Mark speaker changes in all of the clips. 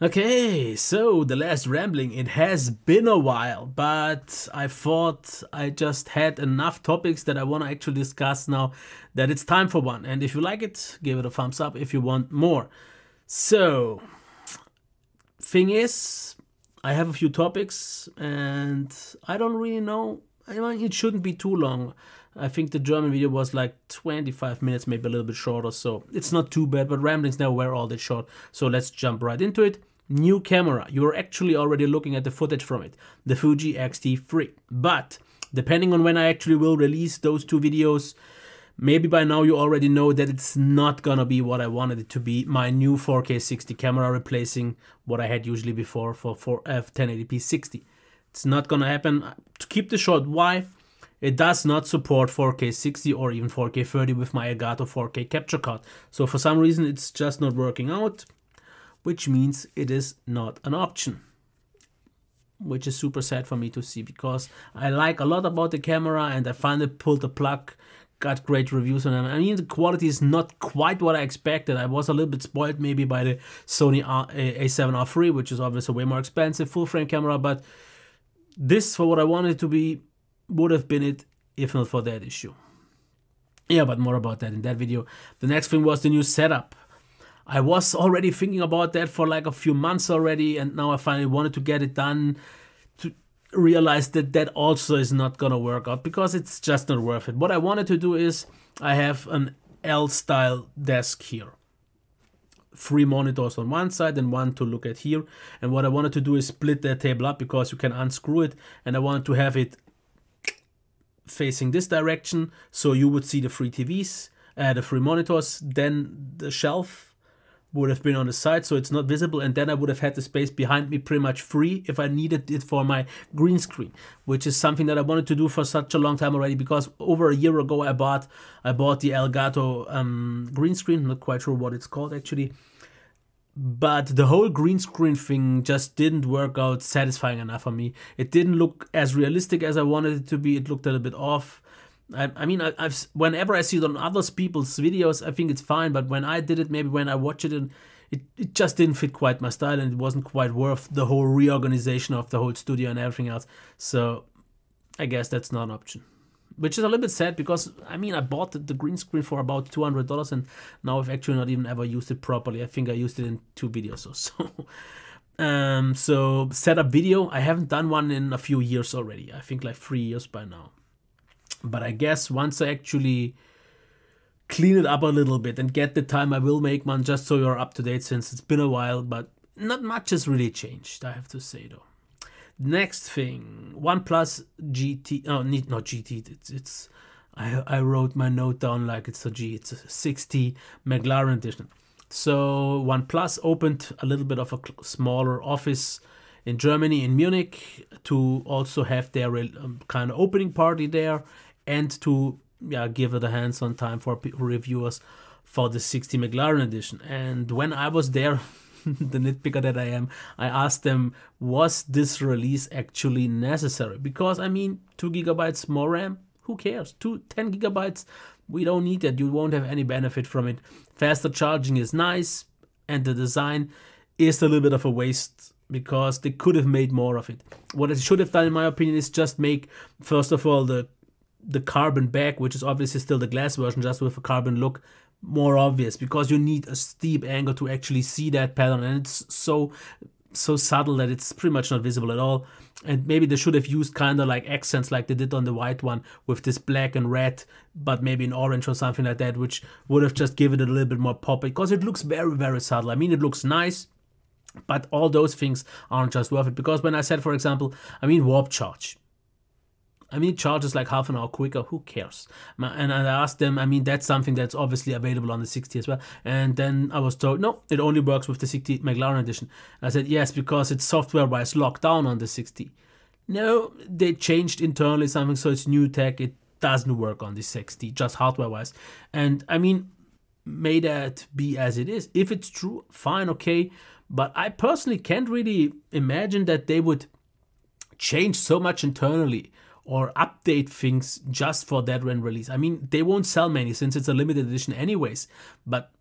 Speaker 1: Okay, so the last rambling, it has been a while, but I thought I just had enough topics that I want to actually discuss now that it's time for one. And if you like it, give it a thumbs up if you want more. So, thing is, I have a few topics and I don't really know. I mean, it shouldn't be too long. I think the German video was like 25 minutes, maybe a little bit shorter, so it's not too bad, but ramblings never were all that short. So let's jump right into it. New camera. You're actually already looking at the footage from it, the Fuji X-T3. But depending on when I actually will release those two videos, maybe by now you already know that it's not gonna be what I wanted it to be. My new 4K 60 camera replacing what I had usually before for 1080p 60. It's not gonna happen. To keep this short, why? It does not support 4K 60 or even 4K 30 with my Elgato 4K capture card. So for some reason it's just not working out, which means it is not an option. Which is super sad for me to see because I like a lot about the camera and I finally pulled the plug, got great reviews on them. I mean, the quality is not quite what I expected. I was a little bit spoiled maybe by the Sony A7R III, which is obviously way more expensive full frame camera, but this, for what I wanted it to be, would have been it if not for that issue. Yeah, but more about that in that video. The next thing was the new setup. I was already thinking about that for like a few months already, and now I finally wanted to get it done, to realize that that also is not gonna work out because it's just not worth it. What I wanted to do is, I have an L-style desk here. 3 monitors on one side and one to look at here. And what I wanted to do is split that table up because you can unscrew it, and I wanted to have it facing this direction, so you would see the 3 TVs, the 3 monitors, then the shelf would have been on the side so it's not visible, and then I would have had the space behind me pretty much free if I needed it for my green screen, which is something that I wanted to do for such a long time already, because over a year ago I bought the Elgato green screen. Not quite sure what it's called actually, but the whole green screen thing just didn't work out satisfying enough for me. It didn't look as realistic as I wanted it to be. It looked a little bit off. I mean, whenever I see it on other people's videos, I think it's fine. But when I did it, maybe when I watch it, it just didn't fit quite my style, and it wasn't quite worth the whole reorganization of the whole studio and everything else. So I guess that's not an option. Which is a little bit sad because, I mean, I bought the green screen for about $200 and now I've actually not even ever used it properly. I think I used it in 2 videos or so. So setup video, I haven't done one in a few years already. I think like 3 years by now. But I guess once I actually clean it up a little bit and get the time, I will make one just so you're up to date, since it's been a while, but not much has really changed, I have to say though. Next thing, OnePlus GT, oh, not GT, I wrote my note down like it's a G, it's a 60 McLaren Edition. So OnePlus opened a little bit of a smaller office in Germany, in Munich, to also have their kind of opening party there, and to give it a hands-on time for reviewers for the 60 McLaren Edition. And when I was there, the nitpicker that I am, I asked them, was this release actually necessary? Because, I mean, 2 GB more RAM, who cares? 10 GB, we don't need that. You won't have any benefit from it. Faster charging is nice, and the design is a little bit of a waste because they could have made more of it. What they should have done, in my opinion, is just make, first of all, the carbon back, which is obviously still the glass version, just with a carbon look, more obvious, because you need a steep angle to actually see that pattern, and it's so subtle that it's pretty much not visible at all. And maybe they should have used kind of like accents like they did on the white one with this black and red, but maybe an orange or something like that, which would have just given it a little bit more pop, because it looks very, very subtle. I mean, it looks nice, but all those things aren't just worth it. Because when I said, for example, I mean, warp charge, I mean, it charges like half an hour quicker, who cares? And I asked them, I mean, that's something that's obviously available on the 60 as well. And then I was told, no, it only works with the 60 McLaren Edition. And I said, yes, because it's software-wise locked down on the 60. No, they changed internally something, so it's new tech. It doesn't work on the 60, just hardware-wise. And I mean, may that be as it is. If it's true, fine, okay. But I personally can't really imagine that they would change so much internally or update things just for that when release. I mean, they won't sell many since it's a limited edition anyways, but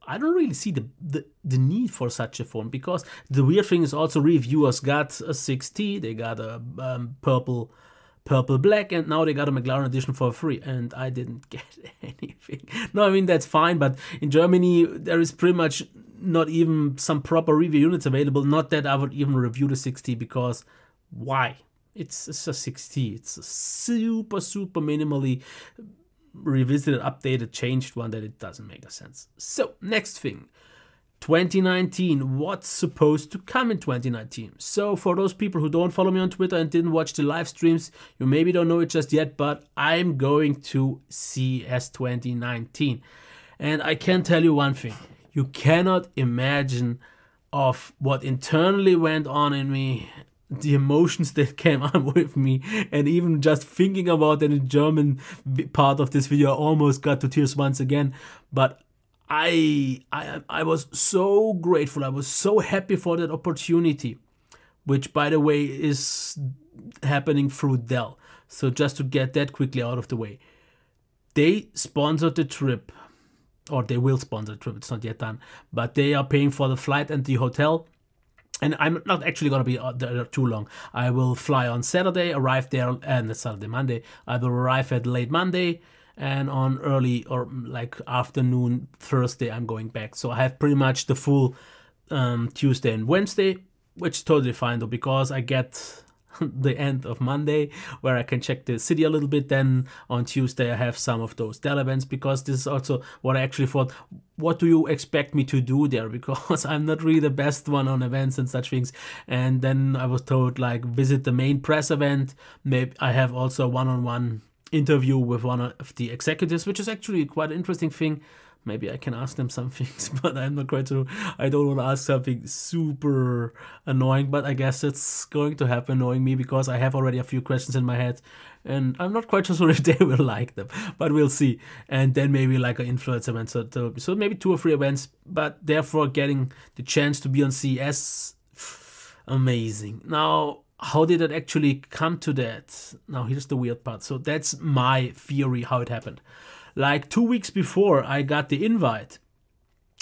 Speaker 1: I don't really see the need for such a phone, because the weird thing is also reviewers got a 6T, they got a purple black, and now they got a McLaren Edition for free, and I didn't get anything. No, I mean, that's fine, but in Germany there is pretty much not even some proper review units available. Not that I would even review the 6T, because why? It's a 6T. It's a super minimally revisited, updated, changed one that it doesn't make a sense. So next thing, 2019, what's supposed to come in 2019? So for those people who don't follow me on Twitter and didn't watch the live streams, you maybe don't know it just yet, but I'm going to CES 2019. And I can tell you one thing, you cannot imagine of what internally went on in me, the emotions that came on with me, and even just thinking about that in German part of this video, I almost got to tears once again. But I was so grateful, I was so happy for that opportunity, which by the way is happening through Dell. So just to get that quickly out of the way, they sponsored the trip, or they will sponsor the trip, it's not yet done, but they are paying for the flight and the hotel. And I'm not actually going to be there too long. I will fly on Saturday, arrive there, and Saturday, Monday. I will arrive at late Monday, and on early or like afternoon Thursday, I'm going back. So I have pretty much the full Tuesday and Wednesday, which is totally fine though, because I get the end of Monday where I can check the city a little bit. Then on Tuesday I have some of those Dell events, because this is also what I actually thought, what do you expect me to do there, because I'm not really the best one on events and such things. And then I was told, like, visit the main press event. Maybe I have also a one-on-one interview with one of the executives, which is actually quite an interesting thing. Maybe I can ask them some things, but I'm not quite sure. I don't want to ask something super annoying, but I guess it's going to happen, knowing me, because I have already a few questions in my head, and I'm not quite sure if they will like them, but we'll see. And then maybe like an influencer event, so maybe 2 or 3 events, but therefore getting the chance to be on CES, amazing. Now, how did it actually come to that? Now, here's the weird part. So that's my theory how it happened. Like 2 weeks before I got the invite,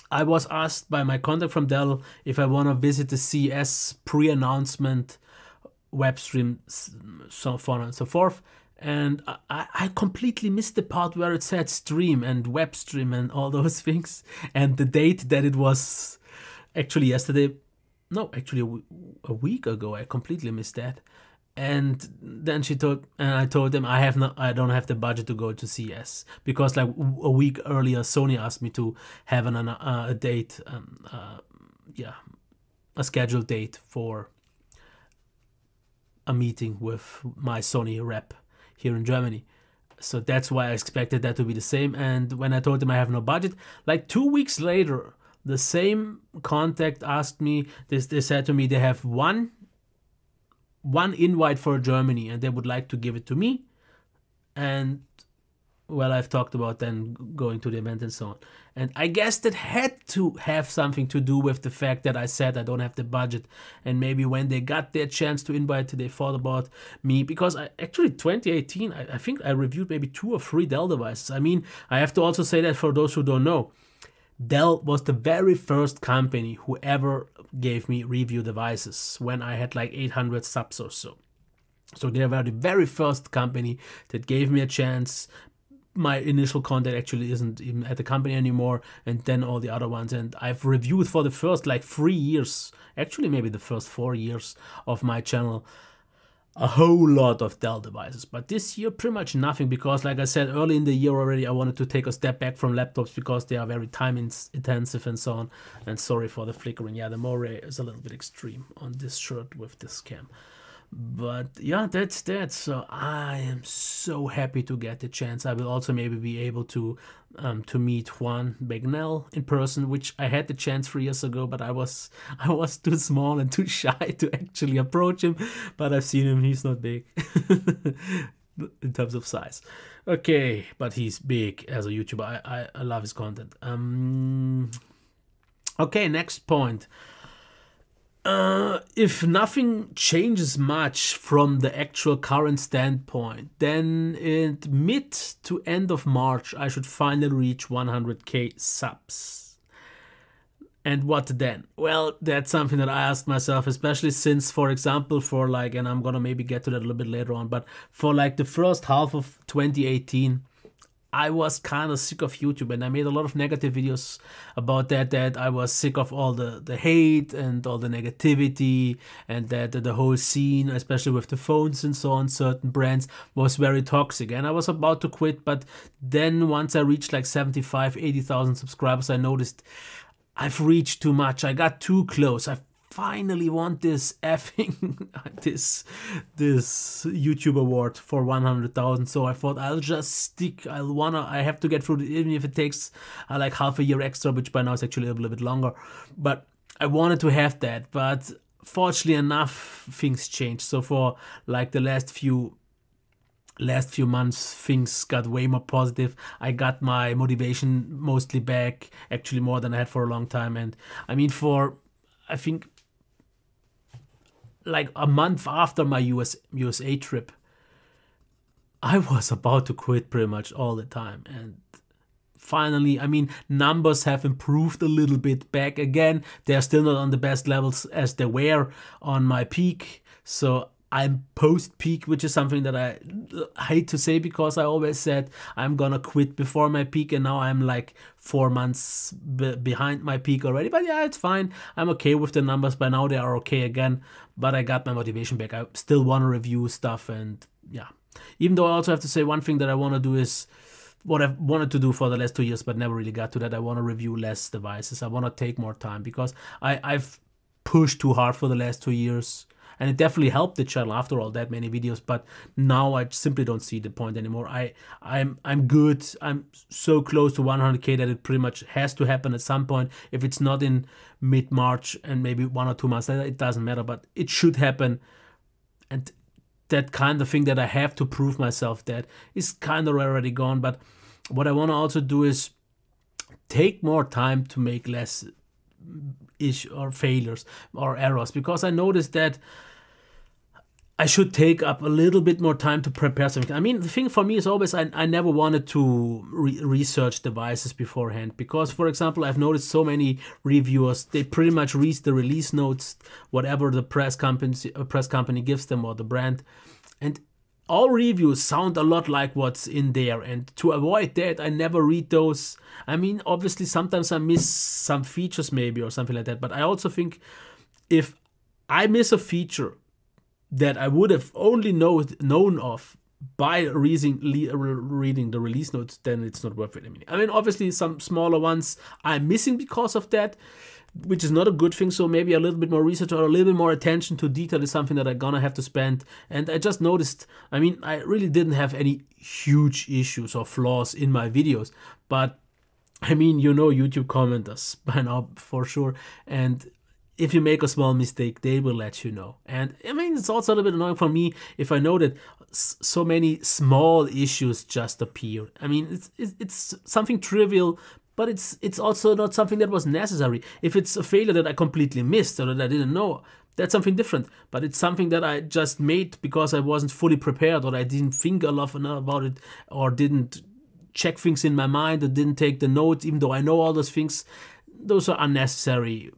Speaker 1: I was asked by my contact from Dell if I want to visit the CES pre-announcement web stream, so on and so forth. And I completely missed the part where it said stream and web stream and all those things. And the date that it was actually yesterday, no, actually a week ago, I completely missed that. And then I told them I don't have the budget to go to CES, because like a week earlier Sony asked me to have a date, a scheduled date for a meeting with my Sony rep here in Germany. So that's why I expected that to be the same. And when I told them I have no budget, like 2 weeks later, the same contact asked me, they said to me they have one invite for Germany and they would like to give it to me. And well, I've talked about then going to the event and so on. And I guess that had to have something to do with the fact that I said I don't have the budget. And maybe when they got their chance to invite, they thought about me. Because actually 2018, I think I reviewed maybe 2 or 3 Dell devices. I mean, I have to also say that for those who don't know, Dell was the very first company who ever gave me review devices when I had like 800 subs or so. So they were the very first company that gave me a chance. My initial contact actually isn't even at the company anymore, and then all the other ones. And I've reviewed for the first like 3 years, actually maybe the first 4 years of my channel, a whole lot of Dell devices. But this year pretty much nothing, because like I said early in the year already, I wanted to take a step back from laptops because they are very time intensive and so on. And sorry for the flickering. Yeah, the moire is a little bit extreme on this shirt with this cam. But yeah, that's that. So I am so happy to get the chance. I will also maybe be able to meet Juan Begnell in person, which I had the chance 3 years ago, but I was too small and too shy to actually approach him. But I've seen him; he's not big in terms of size. Okay, but he's big as a YouTuber. I love his content. Okay, next point. If nothing changes much from the actual current standpoint, then in mid to end of March, I should finally reach 100k subs. And what then? Well, that's something that I asked myself, especially since, for example, for like, and I'm gonna maybe get to that a little bit later on, but for like the first half of 2018, I was kind of sick of YouTube, and I made a lot of negative videos about that I was sick of all the hate and all the negativity, and that the whole scene, especially with the phones and so on, certain brands, was very toxic. And I was about to quit, but then once I reached like 75, 80,000 subscribers, I noticed I've reached too much. I got too close. I finally want this effing this YouTube award for 100,000. So I thought I'll just stick. I have to get through it, even if it takes like half a year extra, which by now is actually a little bit longer. But I wanted to have that. But fortunately enough, things changed. So for like the last few months, things got way more positive. I got my motivation mostly back, actually more than I had for a long time. And I mean, I think like a month after my USA trip, I was about to quit pretty much all the time. And finally, I mean, numbers have improved a little bit back again. They're still not on the best levels as they were on my peak. So I'm post-peak, which is something that I hate to say, because I always said I'm gonna quit before my peak, and now I'm like 4 months behind my peak already. But yeah, it's fine. I'm okay with the numbers. By now they are okay again, but I got my motivation back. I still want to review stuff, and yeah. Even though I also have to say, one thing that I want to do is what I've wanted to do for the last 2 years, but never really got to that. I want to review less devices. I want to take more time, because I've pushed too hard for the last 2 years. And it definitely helped the channel after all that many videos, but now I simply don't see the point anymore. I'm good. I'm so close to 100K that it pretty much has to happen at some point. If it's not in mid-March and maybe 1 or 2 months later, it doesn't matter, but it should happen. And that kind of thing that I have to prove myself that is kind of already gone. But what I want to also do is take more time to make less issues or failures or errors, because I noticed that I should take up a little bit more time to prepare something. I mean, the thing for me is always I never wanted to research devices beforehand, because, for example, I've noticed so many reviewers, they pretty much read the release notes, whatever the press company gives them, or the brand, and all reviews sound a lot like what's in there. And to avoid that, I never read those. I mean, obviously, sometimes I miss some features maybe or something like that, but I also think if I miss a feature that I would have only known of by reading the release notes, then it's not worth it. I mean, obviously, some smaller ones I'm missing because of that, which is not a good thing. So maybe a little bit more research or a little bit more attention to detail is something that I'm gonna have to spend. And I just noticed, I mean, I really didn't have any huge issues or flaws in my videos, but I mean, you know, YouTube commenters by now for sure. And if you make a small mistake, they will let you know. And I mean, it's also a little bit annoying for me if I know that so many small issues just appear. I mean, it's something trivial, but it's also not something that was necessary. If it's a failure that I completely missed or that I didn't know, that's something different. But it's something that I just made because I wasn't fully prepared, or I didn't think enough about it, or didn't check things in my mind, or didn't take the notes, even though I know all those things. Those are unnecessary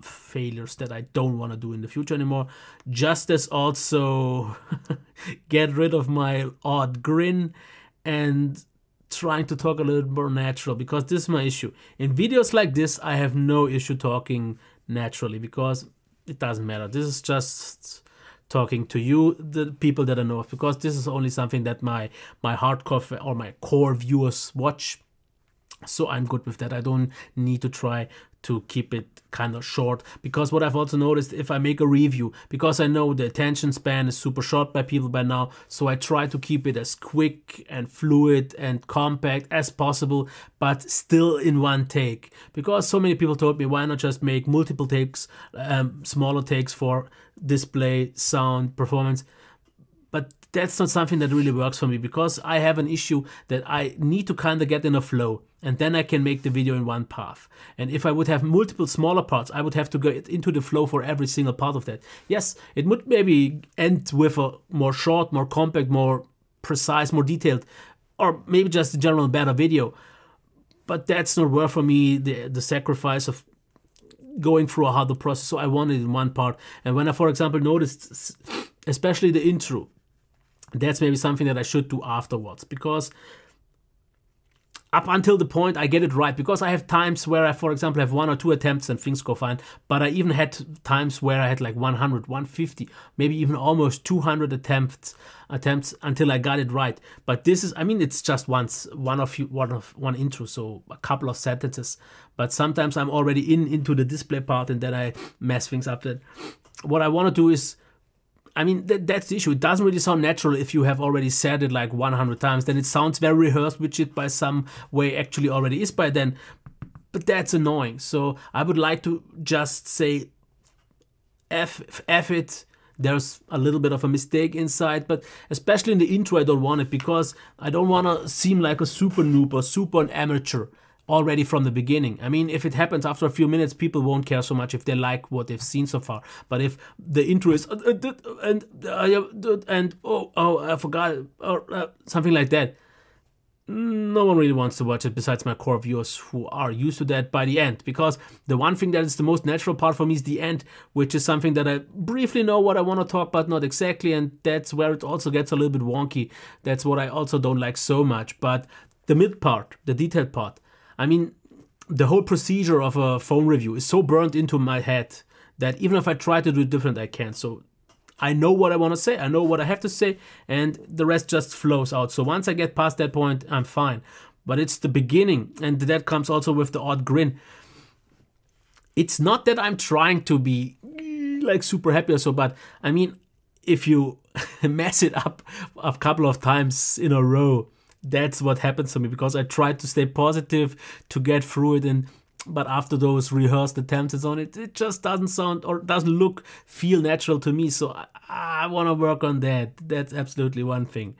Speaker 1: failures that I don't want to do in the future anymore. Just as also get rid of my odd grin and trying to talk a little more natural, because this is my issue. In videos like this, I have no issue talking naturally, because it doesn't matter. This is just talking to you, the people that I know of, because this is only something that my hardcore or my core viewers watch. So I'm good with that. I don't need to try to keep it kind of short, because what I've also noticed, if I make a review, because I know the attention span is super short by people by now, so I try to keep it as quick and fluid and compact as possible, but still in one take, because so many people told me, why not just make multiple takes, smaller takes for display, sound, performance. But that's not something that really works for me, because I have an issue that I need to kind of get in a flow, and then I can make the video in one path. And if I would have multiple smaller parts, I would have to go into the flow for every single part of that. Yes, it would maybe end with a more short, more compact, more precise, more detailed, or maybe just a general better video. but that's not worth for me the sacrifice of going through a harder process. So I wanted it in one part. And when I, for example, noticed, especially the intro, that's maybe something that I should do afterwards, because up until the point I get it right, because I have times where I, for example, have 1 or 2 attempts and things go fine, but I even had times where I had like 100, 150, maybe even almost 200 attempts until I got it right. But this is, I mean, it's just one intro, so a couple of sentences, but sometimes I'm already into the display part and then I mess things up. That what I want to do is, I mean, that's the issue. It doesn't really sound natural if you have already said it like 100 times. Then it sounds very rehearsed, which it by some way actually already is by then. But that's annoying. So I would like to just say F it. There's a little bit of a mistake inside, but especially in the intro, I don't want it, because I don't want to seem like a super noob or super amateur already from the beginning. I mean, if it happens after a few minutes, people won't care so much if they like what they've seen so far. But if the intro is and oh I forgot, or something like that, no one really wants to watch it besides my core viewers who are used to that by the end. Because the one thing that is the most natural part for me is the end, which is something that I briefly know what I want to talk about, not exactly, and that's where it also gets a little bit wonky. That's what I also don't like so much. But the mid part, the detailed part, I mean, the whole procedure of a phone review is so burned into my head that even if I try to do it different, I can't. So I know what I want to say, I know what I have to say, and the rest just flows out. So once I get past that point, I'm fine. But it's the beginning, and that comes also with the odd grin. It's not that I'm trying to be like super happy or so, but I mean, if you mess it up a couple of times in a row, that's what happens to me, because I tried to stay positive to get through it, but after those rehearsed attempts and so on, it just doesn't sound or doesn't feel natural to me. So I want to work on that. That's absolutely one thing.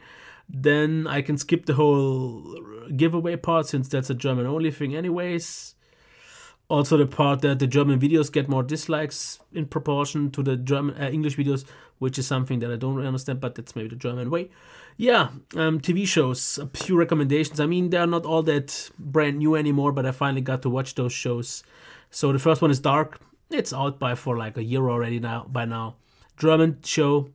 Speaker 1: Then I can skip the whole giveaway part, since that's a German only thing anyways. Also the part that the German videos get more dislikes in proportion to the German English videos, which is something that I don't really understand, but that's maybe the German way. Yeah, TV shows, a few recommendations. I mean, they're not all that brand new anymore, but I finally got to watch those shows. So the first one is Dark. It's out for like a year already by now. German show.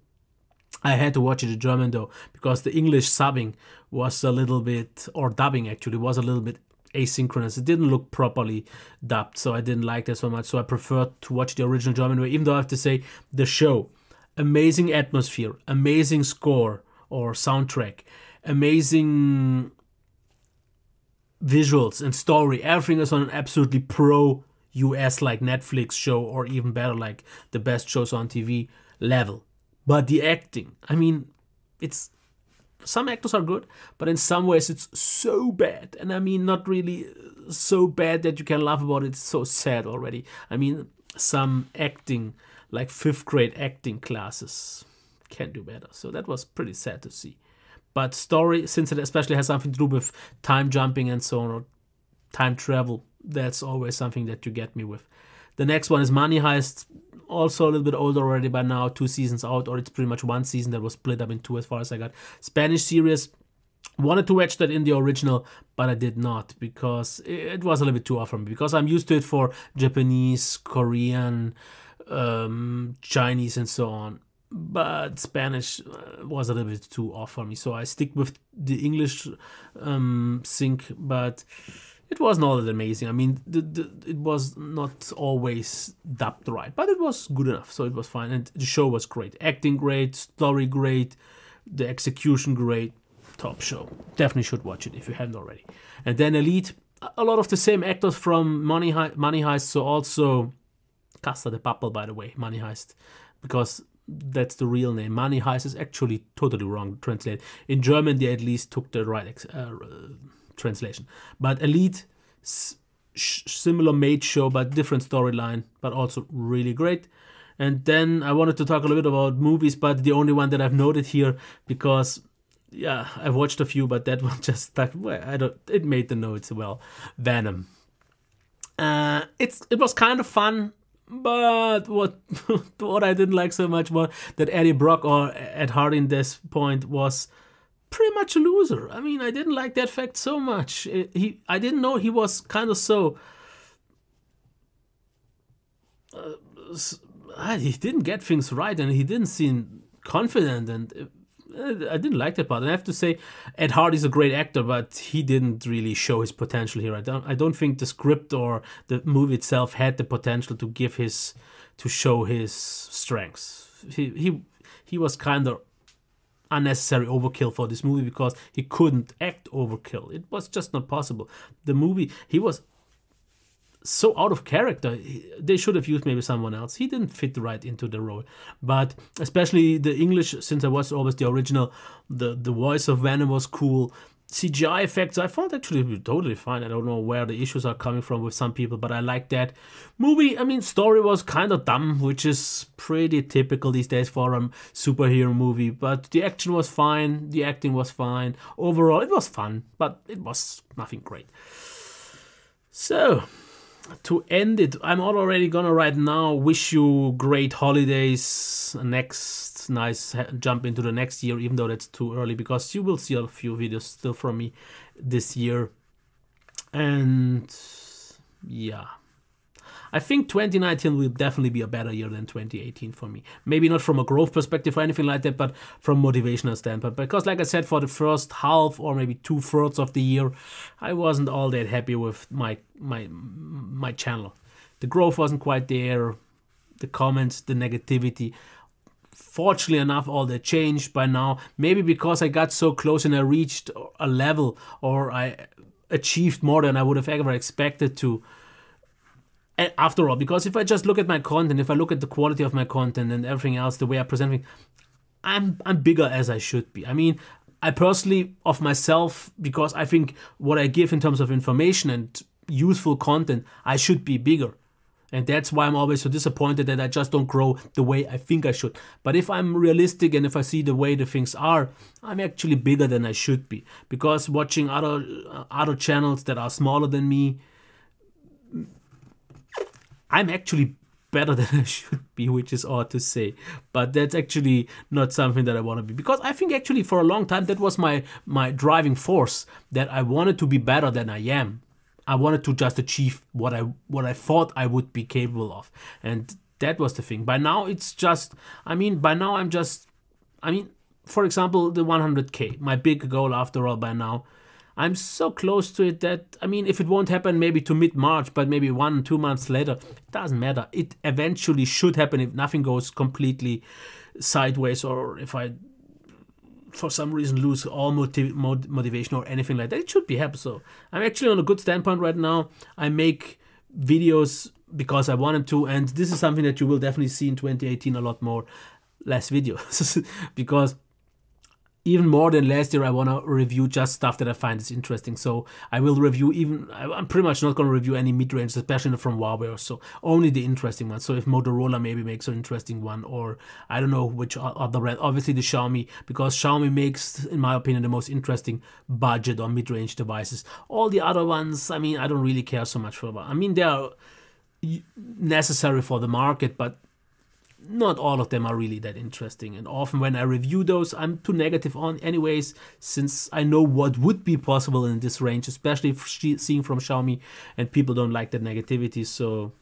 Speaker 1: I had to watch it in German though, because the English subbing was a little bit, or dubbing actually, was a little bit asynchronous. It didn't look properly dubbed, so I didn't like that so much. So I preferred to watch the original German way, even though I have to say, the show, amazing atmosphere, amazing score or soundtrack, amazing visuals and story. Everything is on an absolutely pro US like Netflix show, or even better, like the best shows on TV level. But the acting, I mean, it's, some actors are good, but in some ways it's so bad. And I mean, not really so bad that you can laugh about it. It's so sad already. I mean, some acting, like 5th grade acting classes, can do better. So that was pretty sad to see. But story, since it especially has something to do with time jumping and so on, or time travel, that's always something that you get me with. The next one is Money Heist, also a little bit older already by now, 2 seasons out, or it's pretty much 1 season that was split up in 2 as far as I got. Spanish series, wanted to watch that in the original, but I did not, because it was a little bit too off for me, because I'm used to it for Japanese, Korean, Chinese and so on. But Spanish was a little bit too off for me, so I stick with the English sync, but it wasn't all that amazing. I mean, it was not always dubbed right, but it was good enough, so it was fine. And the show was great. Acting great, story great, the execution great. Top show. Definitely should watch it if you haven't already. And then Elite, a lot of the same actors from Money Heist, so also Casa de Papel, by the way, Money Heist, because that's the real name. Money Heist is actually totally wrong translated. In German, they at least took the right translation. But Elite, similar made show, but different storyline, but also really great. And then I wanted to talk a little bit about movies, but the only one that I've noted here, because yeah, I've watched a few, but that one just stuck. Well, it made the notes well. Venom. It was kind of fun, but what I didn't like so much was that Eddie Brock, or Ed Hardy in this point, was pretty much a loser. I mean, I didn't like that fact so much. I didn't know he was kind of so. He didn't get things right, and he didn't seem confident, and I didn't like that part. And I have to say, Ed Hardy's a great actor, but he didn't really show his potential here. I don't think the script or the movie itself had the potential to show his strengths. He was kind of unnecessary overkill for this movie because he couldn't act overkill. It was just not possible. The movie, he was so out of character. They should have used maybe someone else. He didn't fit right into the role. But especially the English, since I watched always the original, the voice of Venom was cool. CGI effects I found actually totally fine. I don't know where the issues are coming from with some people, but I like that. Movie, I mean, story was kind of dumb, which is pretty typical these days for a superhero movie, but the action was fine, the acting was fine. Overall, it was fun, but it was nothing great. So, to end it, I'm already gonna right now wish you great holidays. Next nice jump into the next year, even though that's too early, because you will see a few videos still from me this year. And yeah, I think 2019 will definitely be a better year than 2018 for me. Maybe not from a growth perspective or anything like that, but from motivational standpoint. Because like I said, for the first half or maybe 2/3 of the year, I wasn't all that happy with my channel. The growth wasn't quite there. The comments, the negativity. Fortunately enough, all that changed by now. Maybe because I got so close and I reached a level, or I achieved more than I would have ever expected to. And after all, because if I just look at my content, if I look at the quality of my content and everything else, the way I present things, I'm bigger as I should be. I mean, I personally, of myself, because I think what I give in terms of information and useful content, I should be bigger. And that's why I'm always so disappointed that I just don't grow the way I think I should. But if I'm realistic and if I see the way the things are, I'm actually bigger than I should be. Because watching other channels that are smaller than me, I'm actually better than I should be, which is odd to say. But that's actually not something that I want to be. Because I think actually for a long time that was my driving force, that I wanted to be better than I am. I wanted to just achieve what I thought I would be capable of. And that was the thing. By now it's just, I mean, for example, the 100K, my big goal after all by now. I'm so close to it that, I mean, if it won't happen maybe to mid-March, but maybe 1-2 months later, it doesn't matter. It eventually should happen if nothing goes completely sideways, or if I, for some reason, lose all motivation or anything like that. It should be happen. So I'm actually on a good standpoint right now. I make videos because I want them to, and this is something that you will definitely see in 2018 a lot more, less videos, because even more than last year, I want to review just stuff that I find is interesting. So I will review I'm pretty much not going to review any mid-range, especially from Huawei or so. Only the interesting ones. So if Motorola maybe makes an interesting one, or I don't know which other brand. Obviously the Xiaomi, because Xiaomi makes, in my opinion, the most interesting budget or mid-range devices. All the other ones, I mean, I don't really care so much for. I mean, they are necessary for the market, but not all of them are really that interesting. And often when I review those, I'm too negative on anyways, since I know what would be possible in this range, especially seeing from Xiaomi, and people don't like that negativity. So,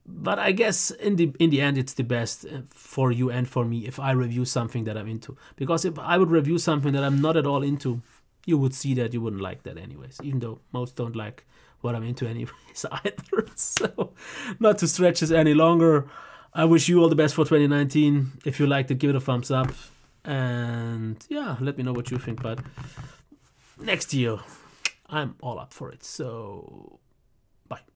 Speaker 1: but I guess in the end, it's the best for you and for me if I review something that I'm into. Because if I would review something that I'm not at all into, you would see that you wouldn't like that anyways, even though most don't like what I'm into anyways either. So, not to stretch this any longer, I wish you all the best for 2019. If you liked it, give it a thumbs up. And yeah, let me know what you think. But next year, I'm all up for it. So